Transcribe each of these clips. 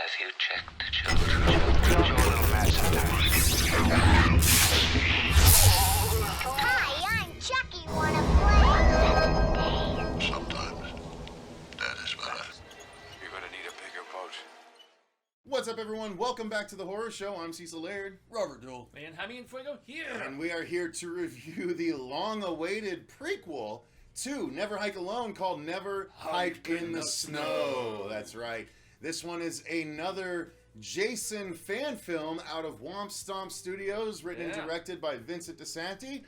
Have you checked the children? Hi, I'm Chucky. Wanna play? Sometimes that is better. You're gonna need a bigger boat. What's up, everyone? Welcome back to the Horror Show. I'm Cecil Laird. Robert Duell. And Jaime and Fuego here. And we are here to review the long-awaited prequel to Never Hike Alone called Never Hike in the Snow. That's right. This one is another Jason fan film out of Womp Stomp Studios, written and directed by Vincent DiSanti.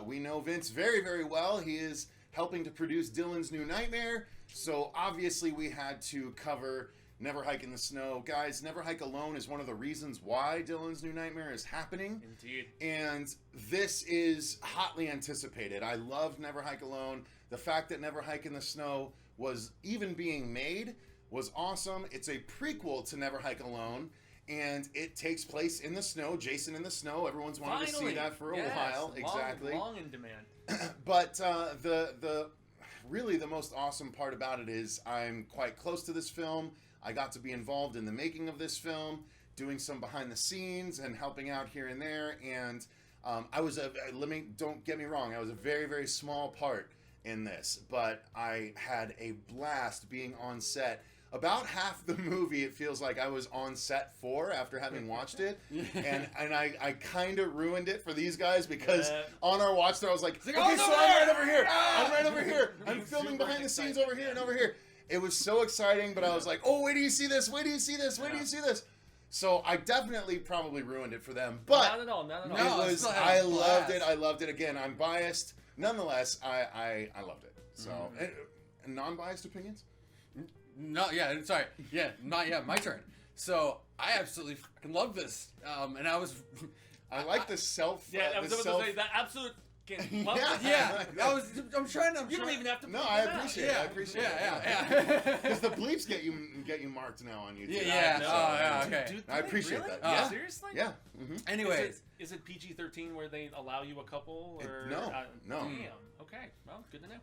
We know Vince very, very well. He is helping to produce Dylan's New Nightmare, so obviously we had to cover Never Hike in the Snow. Guys, Never Hike Alone is one of the reasons why Dylan's New Nightmare is happening. Indeed. And this is hotly anticipated. I love Never Hike Alone. The fact that Never Hike in the Snow was even being made was awesome. It's a prequel to Never Hike Alone, and it takes place in the snow. Jason in the snow. Everyone's wanted to see that for a while. Exactly. Long in demand. But the really the most awesome part about it is I'm quite close to this film. I got to be involved in the making of this film, doing some behind the scenes and helping out here and there. And don't get me wrong, I was a very, very small part in this, but I had a blast being on set. About half the movie, it feels like I was on set for after having watched it, and I kind of ruined it for these guys because on our watch there I was like, okay, so I'm right over here, I'm right over here, I'm filming behind the scenes over here and over here. It was so exciting, but I was like, oh, wait till you see this, wait till you see this, wait till you see this. So I definitely probably ruined it for them, but Not at all. I loved it. Again, I'm biased. Nonetheless, I loved it. So, and non-biased opinions? Not yet. My turn. So I absolutely fucking love this. And I was. I like the self. Yeah, I was about to say that absolute. Yeah. I'm trying to. You don't even have to. No, I appreciate it. I appreciate it. Yeah. Because the bleeps get you marked now on YouTube. Yeah. Okay. Dude, I appreciate really? that. Seriously? Yeah. Mm-hmm. Anyways, is it PG-13 where they allow you a couple or No. Damn. Okay. Well, good to know.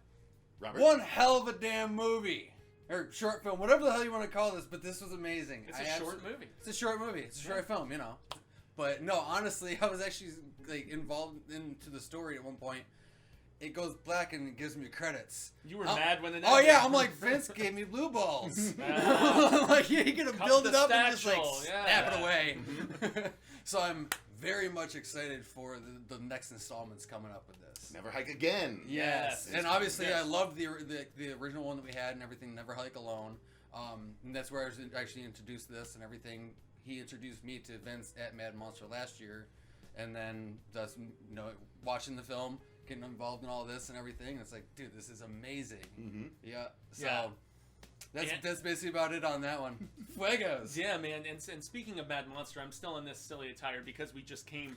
Robert? one hell of a damn movie. Or short film, whatever the hell you want to call this, but this was amazing. It's a short movie. It's a short movie. It's a short film, you know. But no, honestly, I was actually involved into the story at one point. It goes black and it gives me credits. You were mad when it ended. Oh yeah, I'm like, Vince gave me blue balls. I'm like, you're gonna build it up and just like snap it away. So I'm very much excited for the next installments coming up with this. Never Hike Again. Yes. And obviously I loved the original one that we had and everything, Never Hike Alone. And that's where I was actually introduced to this and everything. He introduced me to Vince at Mad Monster last year, and then just watching the film, getting involved in all this and everything. It's like, dude, this is amazing. Mm-hmm. Yeah. So that's basically about it on that one. Fuegos. Yeah, man. And speaking of Mad Monster, I'm still in this silly attire because we just came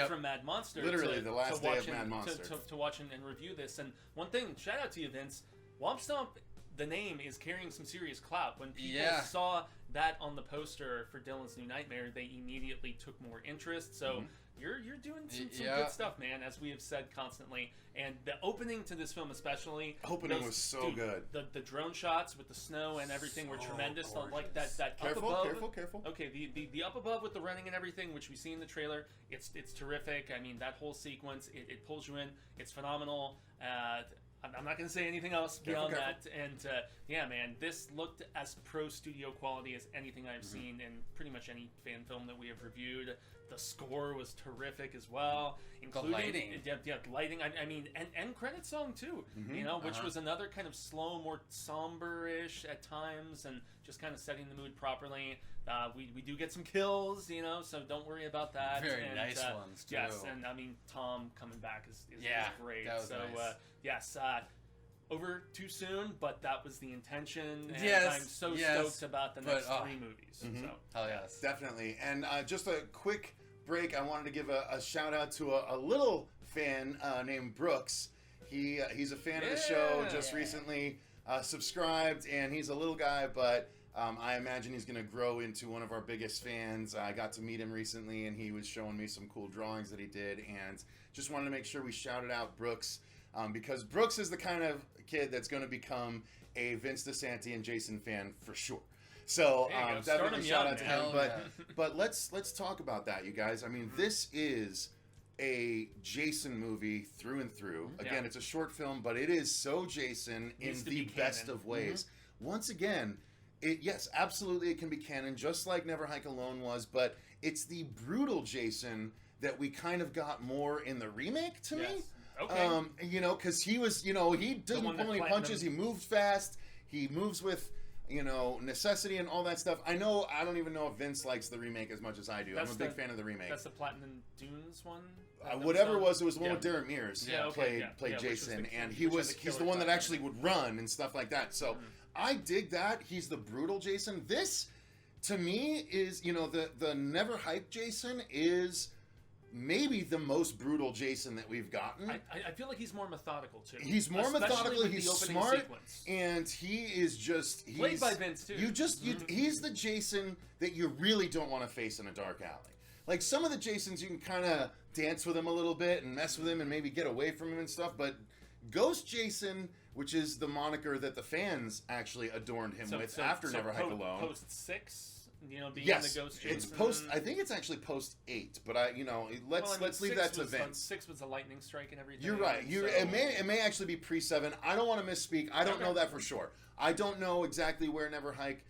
from Mad Monster. Literally the last day of Mad Monster. To watch and review this. And one thing, shout out to you, Vince. Womp Stomp, the name is carrying some serious clout. When people saw that on the poster for Dylan's New Nightmare, they immediately took more interest. So you're doing some good stuff, man, as we have said constantly. And the opening to this film especially. Opening was so good. The drone shots with the snow and everything were tremendous. Gorgeous. Like that Careful, up above. careful. Okay, the up above with the running and everything, which we see in the trailer, it's terrific. I mean, that whole sequence, it pulls you in. It's phenomenal. I'm not going to say anything else beyond that. And yeah, man, this looked as pro studio quality as anything I've seen in pretty much any fan film that we have reviewed. The score was terrific as well, including the lighting. Lighting. I mean, and end credit song too. Which was another kind of slow, more somber-ish at times, and just kind of setting the mood properly. We do get some kills, so don't worry about that. Very nice ones too. Yes, and I mean Tom coming back is great. That was nice. Yes. Over too soon, but that was the intention. And yes, I'm so stoked about the next 3 movies. So. Hell yes. Definitely. And just a quick break, I wanted to give a shout out to a little fan named Brooks. He's a fan of the show, just recently subscribed, and he's a little guy, but I imagine he's going to grow into one of our biggest fans. I got to meet him recently, and he was showing me some cool drawings that he did, and just wanted to make sure we shouted out Brooks, because Brooks is the kind of kid that's going to become a Vince DiSanti and Jason fan for sure. So There you go. Start definitely him shout young, out to man. him. Hell But let's talk about that, you guys. I mean, this is a Jason movie through and through. Again, Yeah. it's a short film, but it is so Jason Needs in to the be best canon. of ways. Once again, yes, absolutely, it can be canon, just like Never Hike Alone was. But it's the brutal Jason that we kind of got more in the remake to me. Yes. Okay. You know, because he was, you know, he doesn't one pull that any platinum- punches. He moves fast. He moves with, you know, necessity and all that stuff. I don't even know if Vince likes the remake as much as I do. That's I'm a big the- fan of the remake. That's the Platinum Dunes one. Whatever it was the one Yeah. with Darren Mears Yeah, okay, played yeah, which was Jason, the- and which he was was the he's the killer one that clown. actually would run and stuff like that. So I dig that. He's the brutal Jason. This, to me, is, you know, the Never Hike Jason is maybe the most brutal Jason that we've gotten. I feel like he's more methodical too. He's more Especially methodical. with He's the opening smart, sequence. and he is just Played by Vince too. He's the Jason that you really don't want to face in a dark alley. Like some of the Jasons, you can kind of dance with him a little bit and mess with him and maybe get away from him and stuff. But Ghost Jason, which is the moniker that the fans actually adorned him with after Never Hike Alone. Post 6, you know, being Yes, the Ghost Jason. it's post. I think it's actually post 8, but let's leave 6 that to was Vince. 6 was a lightning strike and everything. You're right. so- It may actually be pre 7. I don't want to misspeak. I don't Okay. know that for sure. I don't know exactly where Never Hike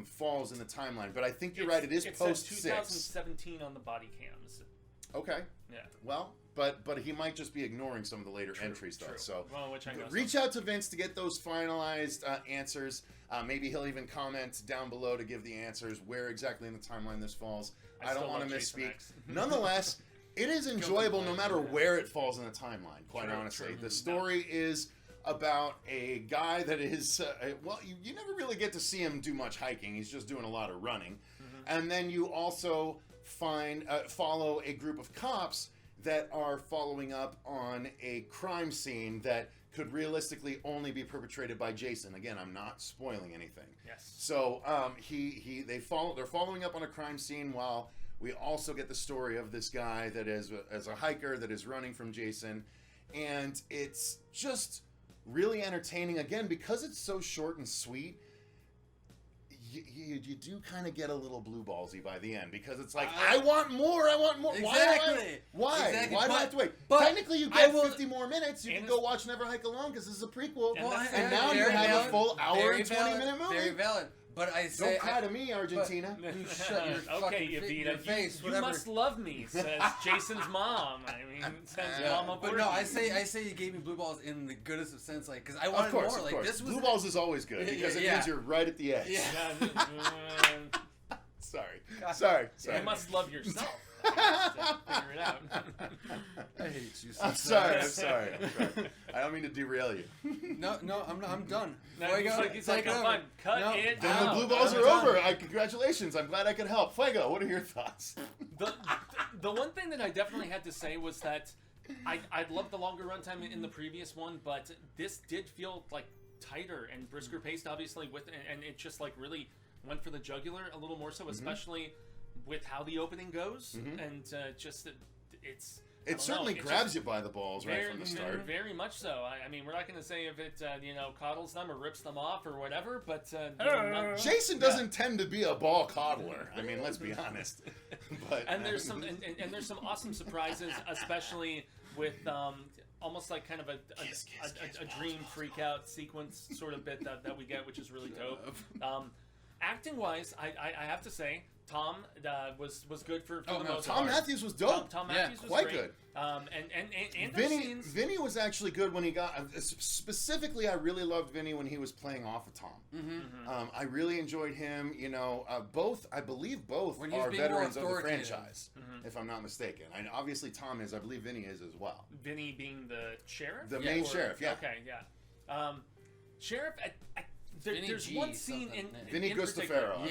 falls in the timeline, but I think you're right. It is It post says 6. 2017 on the body cams. Okay. Yeah. Well, but he might just be ignoring some of the later entries though. True. So Well, which I know reach out to Vince to get those finalized answers. Maybe he'll even comment down below to give the answers where exactly in the timeline this falls. I don't still want to love Jason misspeak. X. Nonetheless, it is enjoyable no matter complain. where it falls in the timeline. Quite True, honestly, true. the story is about a guy that is you never really get to see him do much hiking. He's just doing a lot of running, and then you also follow a group of cops that are following up on a crime scene that could realistically only be perpetrated by Jason. Again, I'm not spoiling anything. Yes. So they're following up on a crime scene while we also get the story of this guy that is as a hiker that is running from Jason, and it's just really entertaining. Again, because it's so short and sweet. You do kind of get a little blue ballsy by the end because it's like I want more. Exactly. Why? Exactly. Why do I have to wait? But Technically, you I get will- 50 more minutes. You And can go watch Never Hike Alone because this is a prequel, And that's- and now you Very have valid, a full hour very and 20 valid, minute movie. Very valid. But I say, Don't cry to me, Argentina. You shut your Okay, fucking Evita, your face, you whatever. must love me, says Jason's mom. I mean, says Mama But no, I say you gave me blue balls in the goodest of sense, like because I wanted Of course, more. of Like course. this was Blue balls is always good because it Yeah. means you're right at the edge. Yeah. Sorry. God. Sorry. You must love yourself. Figure it out. I hate you. I'm sorry. I don't mean to derail you. No, I'm done. No, Fuego, he's like, take it I'm over. fine. Cut No. it Then out. the blue balls I'm are done. over. Congratulations. I'm glad I could help. Fuego, what are your thoughts? The one thing that I definitely had to say was that I loved the longer runtime in the previous one, but this did feel like tighter and brisker paced, obviously, and it just like really went for the jugular a little more so, especially with how the opening goes, and just it's. I It don't certainly know, it's grabs just you by the balls right from the start. Very much so. I mean, we're not going to say if it coddles them or rips them off or whatever, but Jason doesn't tend to be a ball coddler. I mean, let's be honest. But and there's some and there's some awesome surprises, especially with almost like kind of a dream freak out sequence sort of bit that we get, which is really dope. Acting wise, I have to say Tom was good for the most Tom part. Matthews was dope. Tom Yeah, Matthews was quite great. good. And those scenes. Vinny was actually good when he got. Specifically, I really loved Vinny when he was playing off of Tom. I really enjoyed him. You know, I believe both When he was are being more veterans of the authoritative. franchise, if I'm not mistaken. And obviously Tom is. I believe Vinny is as well. Vinny being the sheriff? The main sheriff, yeah. Okay, yeah. Sheriff, Vinny there's G one scene something. in Vinny particular- Kristopher.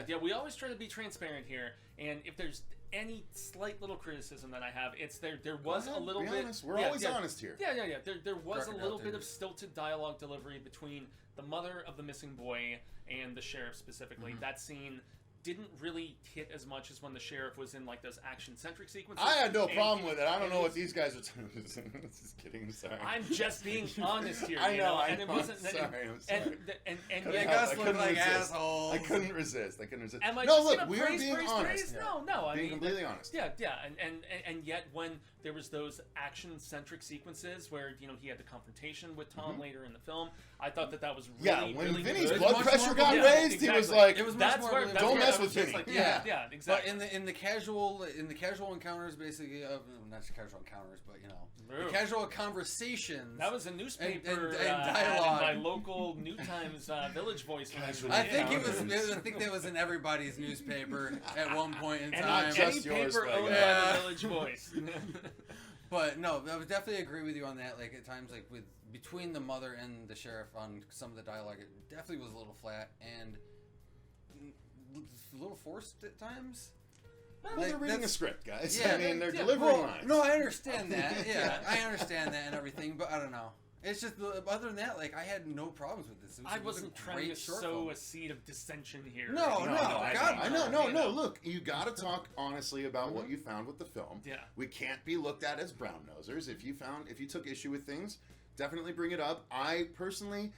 Yeah. We always try to be transparent here, and if there's any slight little criticism that I have, it's there was Go ahead, a little be bit... honest. We're always honest here. Yeah. There was a Crocodile little bit Dundee. of stilted dialogue delivery between the mother of the missing boy and the sheriff specifically. That scene didn't really hit as much as when the sheriff was in like those action-centric sequences. I had no And problem with it. I don't and know what was- these guys are talking. Just kidding. I'm sorry. I'm just being honest here. I you know. and it wasn't. I'm sorry. I'm sorry. And Couldn't You help guys it. I look couldn't like resist. assholes. I couldn't resist. Am I No, just look, gonna we're praise, being praise, honest. praise? No. I Being mean, completely honest. Yeah, and yet when there was those action-centric sequences where he had the confrontation with Tom later in the film, I thought that was really, Yeah, when really Vinny's good. blood much pressure more got believable. raised, he was Exactly. like, It was much That's more where believable. Don't mess I was with just Vinny. like, Yeah. exactly. But in the casual encounters, basically, not casual encounters, but the Ooh. casual conversations. That was a newspaper and ad dialogue. in my local New Times Village Voice. Casual I think encounters. I think that was in everybody's newspaper at one point in And time. not any just yours, paper but owned yeah. by the Village Voice. But no, I would definitely agree with you on that. Like at times, like between the mother and the sheriff on some of the dialogue, it definitely was a little flat and a little forced at times. Well, Like, they're reading a that's- script, guys. Yeah, I mean, they're yeah. delivering Well, lines. no, I understand that. Yeah, I understand that and everything, but I don't know. It's just other than that, like I had no problems with this. It was, I it was a wasn't trying great to short sow film. a seed of dissension here. No, I God, know. you No. Look, you got to talk honestly about what you found with the film. Yeah. We can't be looked at as brown nosers. If you took issue with things, definitely bring it up. I personally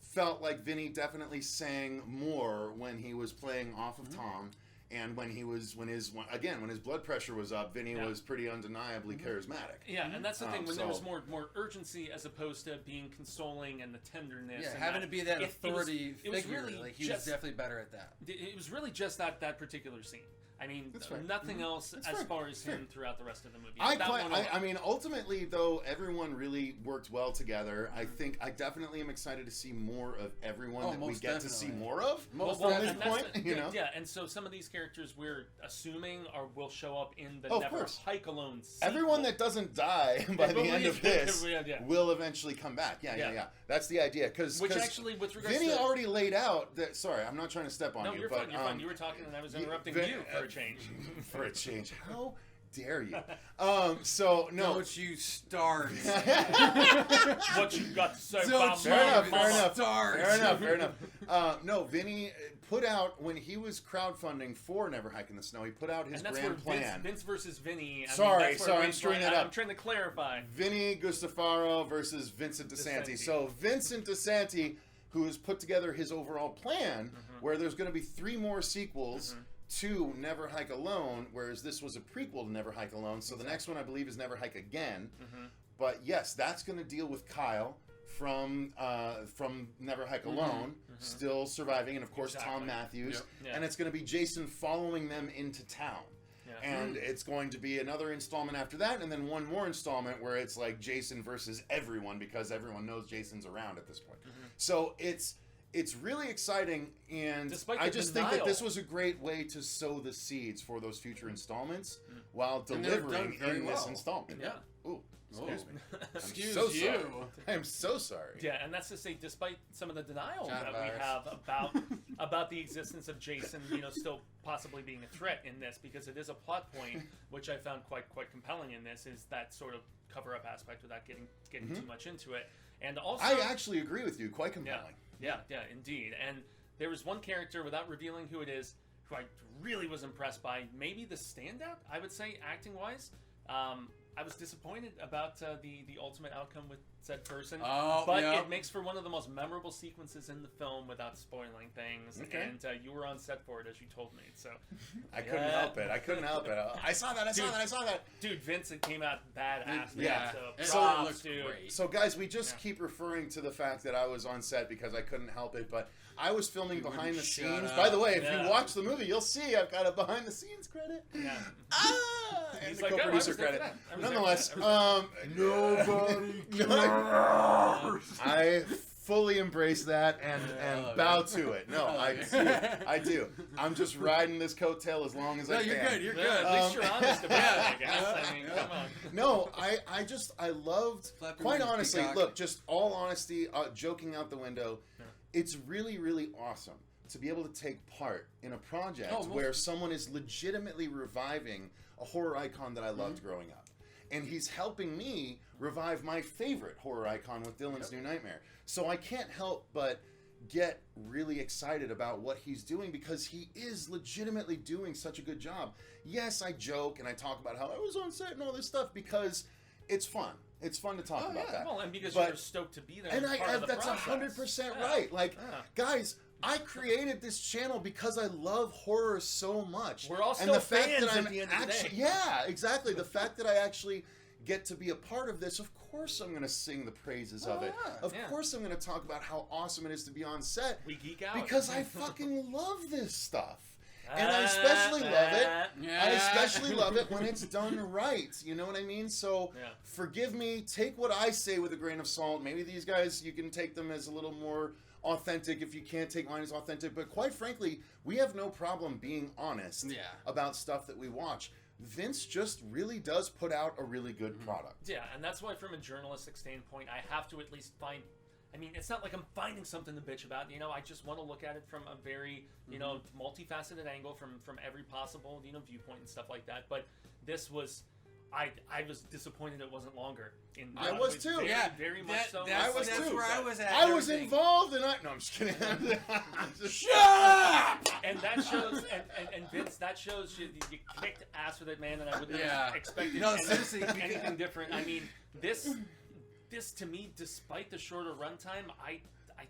felt like Vinny definitely sang more when he was playing off of Tom, and when his blood pressure was up, Vinny Yeah. was pretty undeniably charismatic. Yeah, and that's the thing. When there was So- more urgency as opposed to being consoling and the tenderness. Yeah, and having to be that authority it was figure. really Like he was just- definitely better at that. It was really just that particular scene. I mean, That's fair. nothing else That's as fair. far as That's fair. him throughout the rest of the movie. That one alone. I mean, ultimately, though, everyone really worked well together. I think I definitely am excited to see more of everyone Oh, that we most get to see definitely. more of Most from definitely. this and that's point. the- You know, yeah, and so some of these characters we're assuming will show up in the Oh, of Never course. Hike Alone sequel. everyone that doesn't die by the end of this Yeah. will eventually come back. Yeah. That's the idea. Because Which actually, with regards Vinny to... already laid out that. Sorry, I'm not trying to step on No, you. you're but, fine. You're fine. You were talking and I was interrupting Vin- you for a change. For a change. How dare you? So no. Don't you start. What you got to say Don't about you Fair me, enough, even fair enough. start. Fair enough. No, Vinny put out, when he was crowdfunding for Never Hike in the Snow, he put out his And that's where grand plan. Vince versus Vinny. Sorry, I'm screwing that up. I'm trying to clarify. Vinny Gustafaro versus Vincent DiSanti. DiSanti. So Vincent DiSanti, who has put together his overall plan, where there's going to be 3 more sequels to Never Hike Alone, whereas this was a prequel to Never Hike Alone. So the next one, I believe, is Never Hike Again. But yes, that's going to deal with Kyle from Never Hike Alone, still surviving, and of course Exactly. Tom Matthews. Yep. Yeah. And it's going to be Jason following them into town. Yeah. And it's going to be another installment after that, and then one more installment where it's like Jason versus everyone, because everyone knows Jason's around at this point. So it's really exciting, and Despite I the just think that denial. this was a great way to sow the seeds for those future installments while And they're delivering done very in this well. installment. Yeah. Ooh, excuse me. Excuse so you. sorry. I am so sorry. Yeah, and that's to say, despite some of the denial John that virus. we have about the existence of Jason, still possibly being a threat in this, because it is a plot point which I found quite compelling in this, is that sort of cover-up aspect without getting too much into it, and also I actually agree with you. Quite compelling. Yeah, indeed. And there was one character, without revealing who it is, who I really was impressed by. Maybe the standout, I would say, acting-wise. I was disappointed about the ultimate outcome with said person, but yeah. it makes for one of the most memorable sequences in the film without spoiling things. Okay. And you were on set for it, as you told me. So, I couldn't help it. I saw that. dude, Vincent came out badass. Yeah. Man, It so props, looked dude. great. So, guys, we just Yeah. keep referring to the fact that I was on set because I couldn't help it, but I was filming You behind the wouldn't shut scenes. up. By the way, if Yeah. you watch the movie, you'll see I've got a behind the scenes credit. Yeah. And He's the like, "Oh, I co-producer was there for credit. that. I was there Nonetheless, for that. nobody I fully embrace that and love bow it. to it. No, I I love do. it. I do. I'm just riding this coattail as long as No, I you're can. good. You're Yeah, good. at least you're honest about it, I guess. Yeah. I mean, come on. No, I loved, Flap your quite wings, honestly, peacock. look, just all honesty, joking out the window, it's really, really awesome to be able to take part in a project Oh, most- where someone is legitimately reviving a horror icon that I loved growing up. And he's helping me revive my favorite horror icon with Dylan's New Nightmare. So I can't help but get really excited about what he's doing because he is legitimately doing such a good job. Yes, I joke and I talk about how I was on set and all this stuff because it's fun. It's fun to talk about that. Well, and because But- you're stoked to be there. And part of the that's process. 100% Yeah. right. Like, Yeah. guys, I created this channel because I love horror so much. We're all and still the fact fans that I'm at the end of the actually, day. yeah, exactly. The fact that I actually get to be a part of this, of course I'm going to sing the praises of it. yeah. Of Yeah. course I'm going to talk about how awesome it is to be on set. We geek out. Because I fucking love this stuff. And I especially love it. I especially love it when it's done right. You know what I mean? So Yeah. forgive me. Take what I say with a grain of salt. Maybe these guys, you can take them as a little more authentic if you can't take mine as authentic. But quite frankly, we have no problem being honest about stuff that we watch. Vince just really does put out a really good product. Yeah, and that's why from a journalistic standpoint, I have to at least find... I mean, it's not like I'm finding something to bitch about. You know, I just want to look at it from a very, you know, multifaceted angle from every possible, you know, viewpoint and stuff like that. But this was... I was disappointed it wasn't longer. I was too. Very, Yeah, very much so. I was that's too. where I was at. I was everything. involved and I... No, I'm just kidding. Shut up! And that shows, and Vince, that shows you kicked ass with it, man, and I wouldn't have expected No, seriously, we anything different. I mean, this to me, despite the shorter runtime, I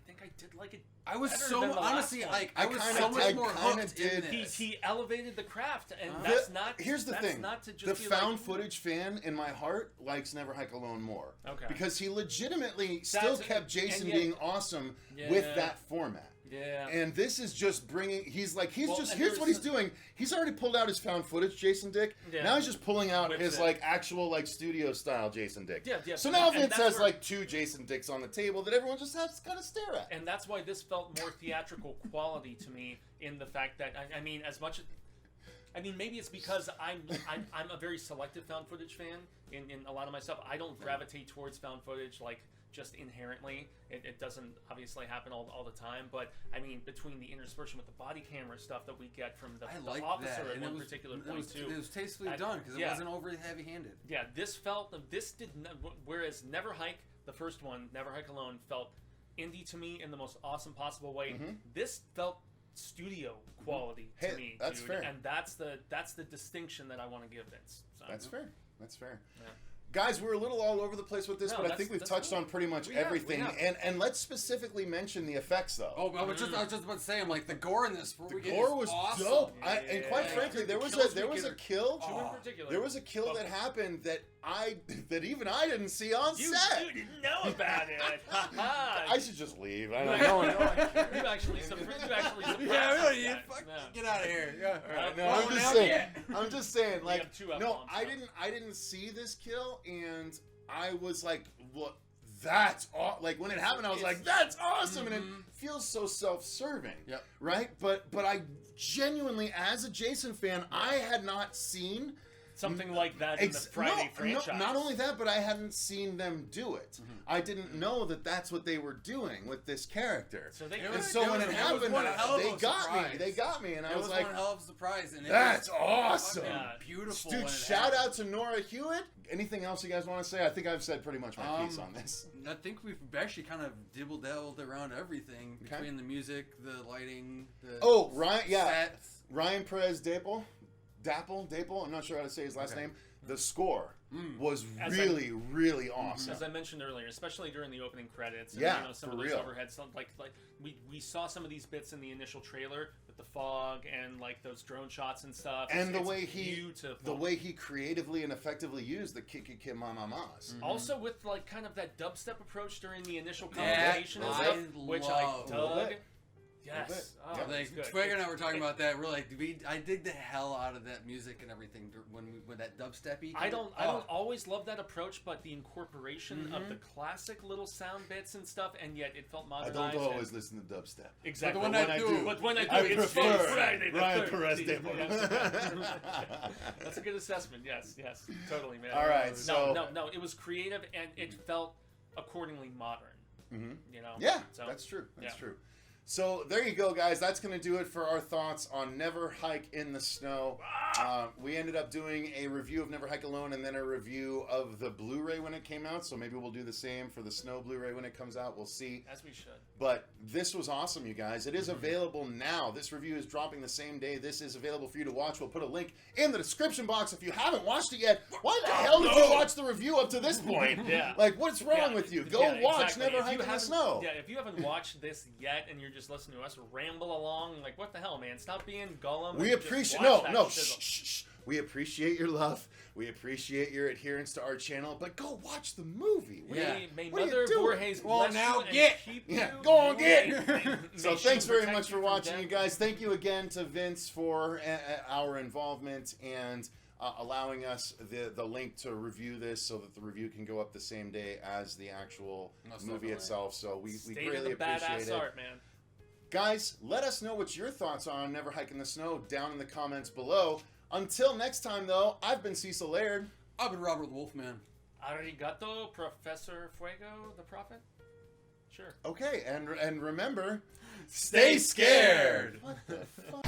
think I did like it. I was better so than the last honestly one. like I I was kinda- so much I more kinda hooked did. in this. He elevated the craft, and that's not. Here's the that's thing. Not to just The be found like, footage fan in my heart likes Never Hike Alone more. Okay. Because he legitimately still That's- kept Jason and yet- being awesome with Yeah. that format. Yeah. And this is just bringing. He's like, Well, just and here's there's what he's some- doing. He's already pulled out his found footage, Jason Dick. Yeah. Now he's just pulling out Whips his it. like actual like studio style Jason Dick. Yeah, yeah. So now And Vince that's has where- like two Jason Dicks on the table that everyone just has to kind of stare at. And that's why this felt more theatrical quality to me in the fact that I mean, as much as I mean, maybe it's because I'm a very selective found footage fan in a lot of my stuff. I don't gravitate towards found footage like just inherently. It doesn't obviously happen all the time, but I mean, between the interspersion with the body camera stuff that we get from the like officer that. at And one it was, particular it point was, too. It was tastefully I- done because it yeah. wasn't overly heavy-handed. Yeah, this did not, whereas Never Hike, the first one, Never Hike Alone, felt indie to me in the most awesome possible way. This felt studio quality to Hey, me, that's dude, fair. and that's the distinction that I want to give Vince. So. That's fair. That's fair. Yeah. Guys, we're a little all over the place with this, No, but I that's- think we've that's touched cool. on pretty much We have, everything. we And let's specifically mention the effects, though. Oh, I was just about to say, I'm like the gore in this. the gore was awesome. dope. And quite Yeah. frankly, there The was kills a we get are- kill. Two in particular. There was a kill that happened that even I didn't see on You set. didn't know about it. I should just leave. I Like, don't know. you actually surprised Yeah, we don't need that. it. Fuck, No. get out of here. Yeah. All right, no, Well, I'm just now saying. we- I'm just saying. Like, have two no, F-bombs, I so. didn't see this kill, and I was like, "What? That's like when it happened, I was like, that's awesome," and it feels so self-serving. Yep. Right. But I genuinely, as a Jason fan, I had not seen. Something like that in the Friday franchise. No, not only that, but I hadn't seen them do it. I didn't know that that's what they were doing with this character. So they And so when it happened, one hell of they a got surprise. me. They got me, and I It was was like, one hell of a surprise. And it "That's was awesome, fucking Yeah. beautiful." dude!" when it Shout happened. out to Nora Hewitt. Anything else you guys want to say? I think I've said pretty much my piece on this. I think we've actually kind of dibble-dabbled around everything Okay. between the music, the lighting, the Oh, Ryan, yeah, sets. Ryan Perez Dapple. I'm not sure how to say his last Okay. name. The score was As I- really awesome. As I mentioned earlier, especially during the opening credits, and Yeah, you know, some for of those real. overheads, some, like we saw some of these bits in the initial trailer with the fog and like those drone shots and stuff. And the It's way beautiful. he creatively and effectively used the Kiki Kim Mamamas. Also with like kind of that dubstep approach during the initial Yeah, conversation and I stuff, which I love. A little dug. bit. Yes. A Oh, little Like it's good. Twig and I were talking It- about that. We're like, I dig the hell out of that music and everything when that dubsteppy. I don't always love that approach, but the incorporation of the classic little sound bits and stuff, and yet it felt I modernized. don't always and- listen to dubstep. Exactly. But when I do- But when I do, I it's prefer Friday the Ryan 13th. Perez Yeah. Dapple. That's a good assessment. Yes, totally, man. All right, so- no, it was creative and it felt accordingly modern. You know. Yeah, So, that's true. That's yeah. true. So there you go, guys. That's going to do it for our thoughts on Never Hike in the Snow. We ended up doing a review of Never Hike Alone and then a review of the Blu-ray when it came out. So maybe we'll do the same for the Snow Blu-ray when it comes out. We'll see. As we should. But this was awesome, you guys. It is available now. This review is dropping the same day. This is available for you to watch. We'll put a link in the description box if you haven't watched it yet. Why the hell did you watch the review up to this point? Yeah. Like, what's wrong with you? Go watch exactly. Never If Hike you in the haven't- Snow. Yeah, if you haven't watched this yet and you're just listening to us ramble along, like, what the hell, man? Stop being Gollum. We and just appreciate watch no, that no. shizzle. Shh. We appreciate your love. We appreciate your adherence to our channel. But go watch the movie. May what are you Mother doing? Voorhees Well, bless now you and get. keep Yeah, you. go on, get. May So she thanks very protect much you for from watching, death. you guys. Thank you again to Vince for our involvement and allowing us the link to review this so that the review can go up the same day as the actual Most movie definitely. itself. So we State greatly of the appreciate badass it. art, man. Guys, let us know what your thoughts are on Never Hike in the Snow down in the comments below. Until next time, though, I've been Cecil Laird. I've been Robert the Wolfman. Arigato, Professor Fuego, the Prophet? Sure. Okay, and remember, Stay scared. what the fuck?